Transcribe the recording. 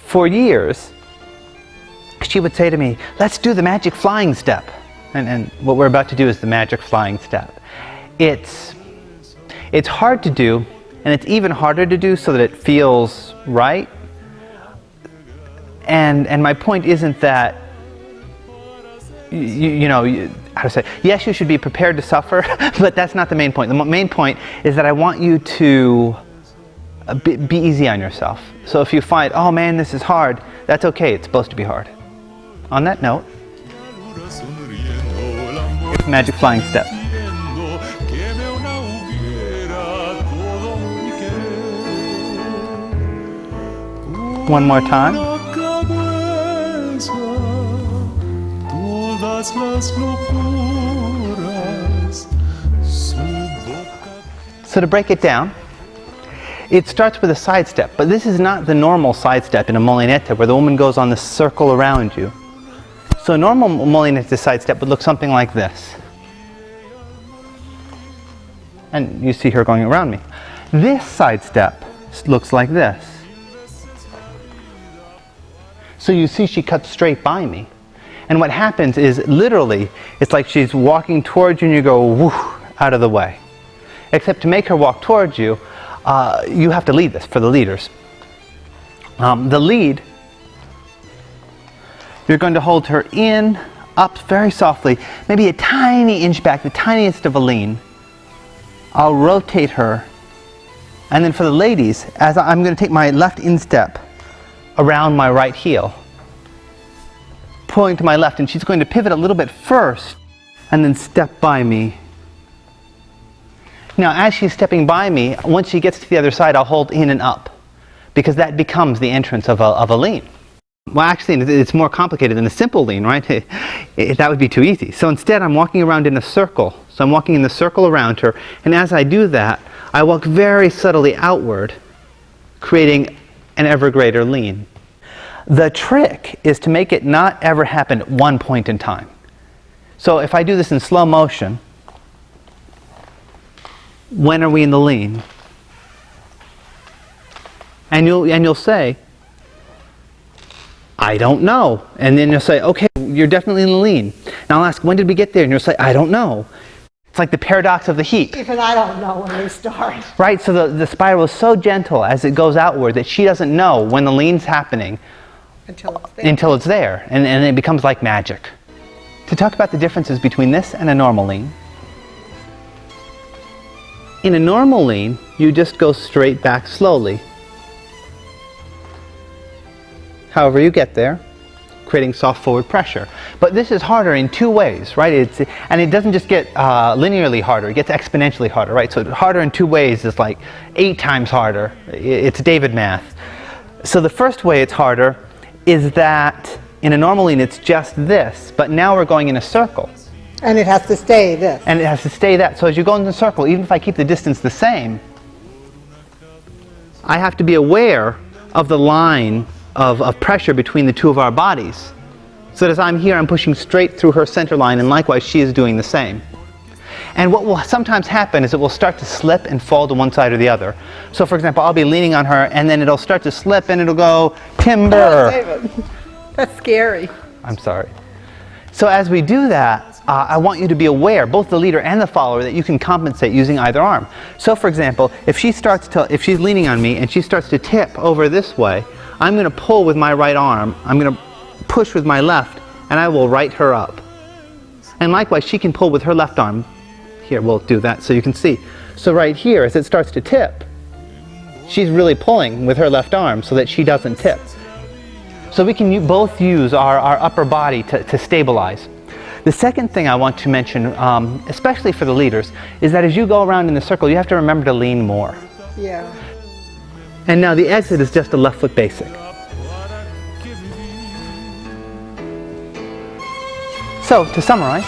For years, she would say to me, let's do the magic flying step. And what we're about to do is the magic flying step. It's hard to do, and it's even harder to do so that it feels right. And my point isn't that, how to say, yes, you should be prepared to suffer, but that's not the main point. The main point is that I want you to be easy on yourself. So if you find, oh man, this is hard, that's okay, it's supposed to be hard. On that note, magic flying step. One more time. So to break it down, it starts with a side step, but this is not the normal side step in a molinete where the woman goes on the circle around you. So a normal molinete side step would look something like this. And you see her going around me. This side step looks like this. So you see she cuts straight by me. And what happens is literally, it's like she's walking towards you and you go whoosh, out of the way. Except to make her walk towards you, you have to lead this for the leaders. The lead, you're going to hold her in, up very softly, maybe a tiny inch back, the tiniest of a lean. I'll rotate her. And then for the ladies, as I'm going to take my left instep around my right heel, pulling to my left, and she's going to pivot a little bit first and then step by me. Now as she's stepping by me, once she gets to the other side, I'll hold in and up, because that becomes the entrance of a lean. Well, actually, it's more complicated than a simple lean, right? That would be too easy. So instead, I'm walking around in a circle. So I'm walking in the circle around her, and as I do that, I walk very subtly outward, creating an ever greater lean. The trick is to make it not ever happen at one point in time. So if I do this in slow motion, when are we in the lean? And you'll say, I don't know. And then you'll say, okay, you're definitely in the lean. And I'll ask, when did we get there? And you'll say, I don't know. It's like the paradox of the heap. Even I don't know when we start. Right, so the spiral is so gentle as it goes outward that she doesn't know when the lean's happening until it's there. And it becomes like magic. To talk about the differences between this and a normal lean. In a normal lean, you just go straight back slowly. However you get there, creating soft forward pressure. But this is harder in two ways, right? And it doesn't just get linearly harder, it gets exponentially harder, right? So harder in two ways is like 8 times harder. It's David math. So the first way it's harder is that in a normal lean it's just this, but now we're going in a circle. And it has to stay this. And it has to stay that. So as you go in the circle, even if I keep the distance the same, I have to be aware of the line of pressure between the two of our bodies. So that as I'm here, I'm pushing straight through her center line, and likewise she is doing the same. And what will sometimes happen is it will start to slip and fall to one side or the other. So for example, I'll be leaning on her and then it'll start to slip and it'll go, timber! Oh, David. That's scary. I'm sorry. So as we do that, I want you to be aware, both the leader and the follower, that you can compensate using either arm. So for example, if she's leaning on me and she starts to tip over this way, I'm going to pull with my right arm, I'm going to push with my left, and I will right her up. And likewise, she can pull with her left arm. Here, we'll do that so you can see. So right here, as it starts to tip, she's really pulling with her left arm so that she doesn't tip. So we can both use our upper body to stabilize. The second thing I want to mention, especially for the leaders, is that as you go around in the circle, you have to remember to lean more. Yeah. And now the exit is just a left foot basic. So, to summarize,